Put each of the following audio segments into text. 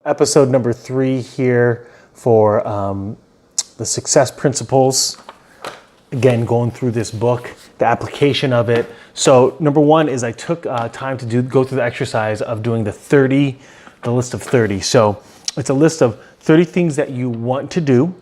Episode number 3 here for the success principles. Again, going through this book, the application of it. So number 1 is I took time to go through the exercise of doing the list of 30. So it's a list of 30 things that you want to do,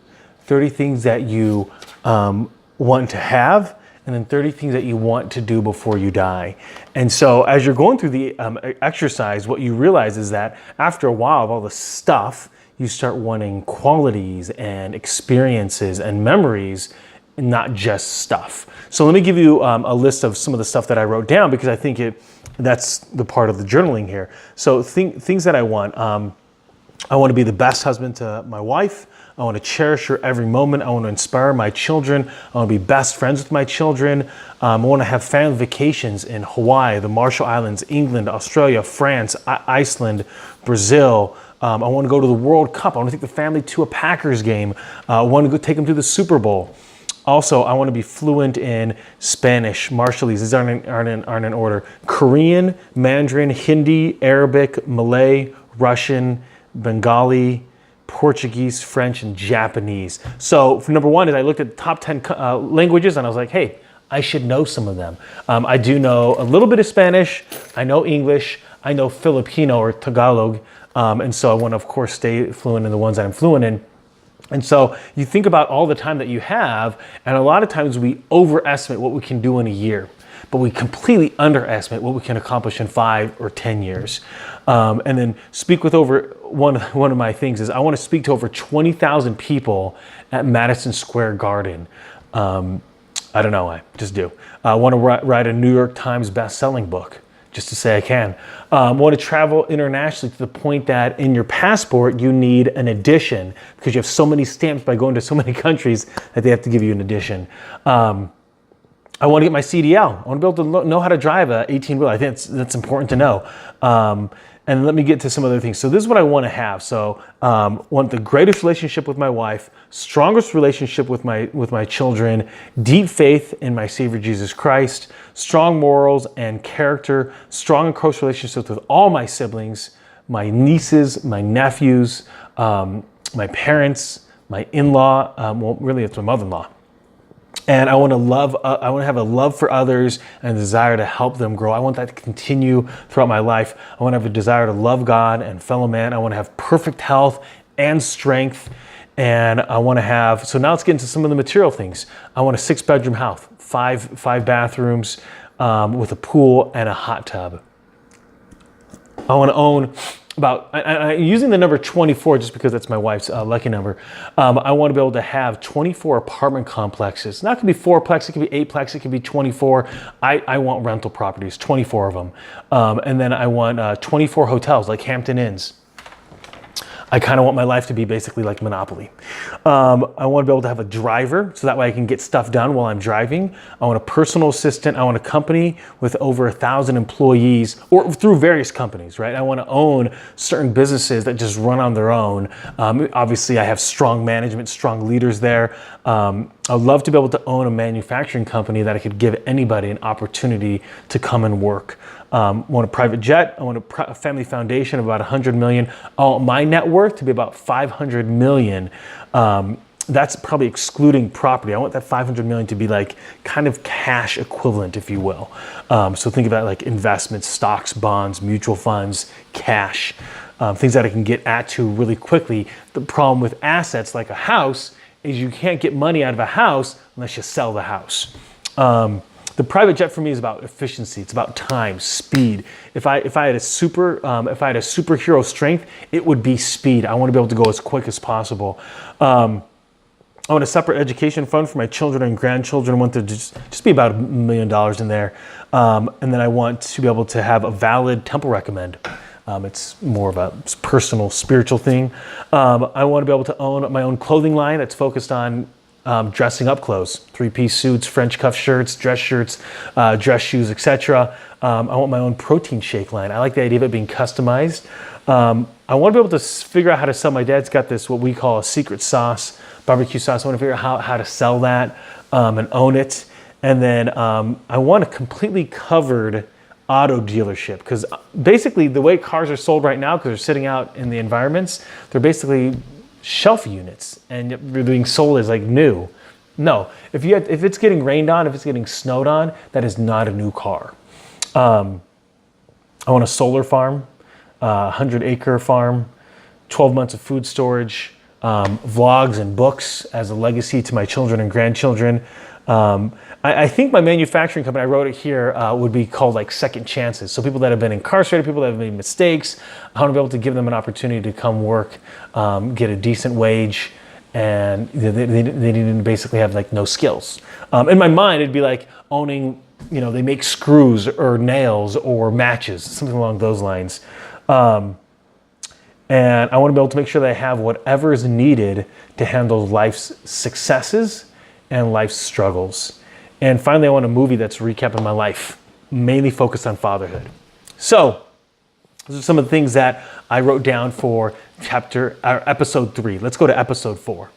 30 things that you want to have, and then 30 things that you want to do before you die. And so as you're going through the exercise, what you realize is that after a while of all the stuff, you start wanting qualities and experiences and memories, and not just stuff. So let me give you a list of some of the stuff that I wrote down, because I think that's the part of the journaling here. So things that I want to be the best husband to my wife. I want to cherish her every moment. I want to inspire my children. I want to be best friends with my children. I want to have family vacations in Hawaii, the Marshall Islands, England, Australia, France, Iceland, Brazil. I want to go to the World Cup. I want to take the family to a Packers game. I want to go take them to the Super Bowl. Also, I want to be fluent in Spanish, Marshallese, these aren't in order, Korean, Mandarin, Hindi, Arabic, Malay, Russian, Bengali, Portuguese, French, and Japanese. So for number 1 is I looked at the top 10 languages and I was like, hey, I should know some of them. I do know a little bit of Spanish. I know English. I know Filipino or Tagalog. And so I want to, of course, stay fluent in the ones that I'm fluent in. And so you think about all the time that you have, and a lot of times we overestimate what we can do in a year, but we completely underestimate what we can accomplish in 5 or 10 years. And then speak with over, one of my things is I want to speak to over 20,000 people at Madison Square Garden. I don't know, I just do. I want to write a New York Times best-selling book, just to say I can. I want to travel internationally to the point that in your passport, you need an addition because you have so many stamps by going to so many countries that they have to give you an addition. I want to get my CDL. I want to be able to know how to drive a 18-wheeler. I think that's important to know. And let me get to some other things. So this is what I want to have. So want the greatest relationship with my wife, strongest relationship with my children, deep faith in my Savior Jesus Christ, strong morals and character, strong and close relationships with all my siblings, my nieces, my nephews, my parents, my in-law. Well, really, it's my mother-in-law. And I want to have a love for others and a desire to help them grow. I want that to continue throughout my life. I want to have a desire to love God and fellow man. I want to have perfect health and strength. And I want to have, so now let's get into some of the material things. I want a 6-bedroom house, five bathrooms with a pool and a hot tub. I want to own I'm using the number 24 just because that's my wife's lucky number. I want to be able to have 24 apartment complexes. Now it could be 4-plex, it could be 8-plex, it could be 24. I want rental properties, 24 of them. And then I want 24 hotels like Hampton Inns. I kind of want my life to be basically like Monopoly. I want to be able to have a driver so that way I can get stuff done while I'm driving. I want a personal assistant. I want a company with over 1,000 employees or through various companies, right? I want to own certain businesses that just run on their own. Obviously, I have strong management, strong leaders there. I'd love to be able to own a manufacturing company that I could give anybody an opportunity to come and work. I want a private jet. I want a family foundation of about 100 million. I want my net worth to be about 500 million. That's probably excluding property. I want that 500 million to be like kind of cash equivalent, if you will. So think about like investments, stocks, bonds, mutual funds, cash, things that I can get at to really quickly. The problem with assets like a house is you can't get money out of a house unless you sell the house. The private jet for me is about efficiency. It's about time, speed. If I had a superhero strength, it would be speed. I want to be able to go as quick as possible. I want a separate education fund for my children and grandchildren. I want to just be about $1 million in there. And then I want to be able to have a valid temple recommend. It's more of a personal, spiritual thing. I want to be able to own my own clothing line that's focused on dressing up clothes, 3-piece suits, French cuff shirts, dress shoes, etc. I want my own protein shake line. I like the idea of it being customized. I want to be able to figure out how to sell. My dad's got this, what we call a secret sauce, barbecue sauce. I want to figure out how to sell that and own it. And then I want a completely covered auto dealership, because basically the way cars are sold right now, because they're sitting out in the environments, they're basically shelf units and they're being sold as like new. No, if it's getting rained on, if it's getting snowed on, that is not a new car. I want a solar farm, 100-acre farm, 12 months of food storage, vlogs and books as a legacy to my children and grandchildren. I think my manufacturing company, I wrote it here, would be called like Second Chances. So people that have been incarcerated, people that have made mistakes, I want to be able to give them an opportunity to come work, get a decent wage, and they need to basically have like no skills. In my mind, it'd be like owning, they make screws or nails or matches, something along those lines. And I want to be able to make sure that I have whatever is needed to handle life's successes and life's struggles. And finally, I want a movie that's recapping my life, mainly focused on fatherhood. So those are some of the things that I wrote down for episode 3. Let's go to episode 4.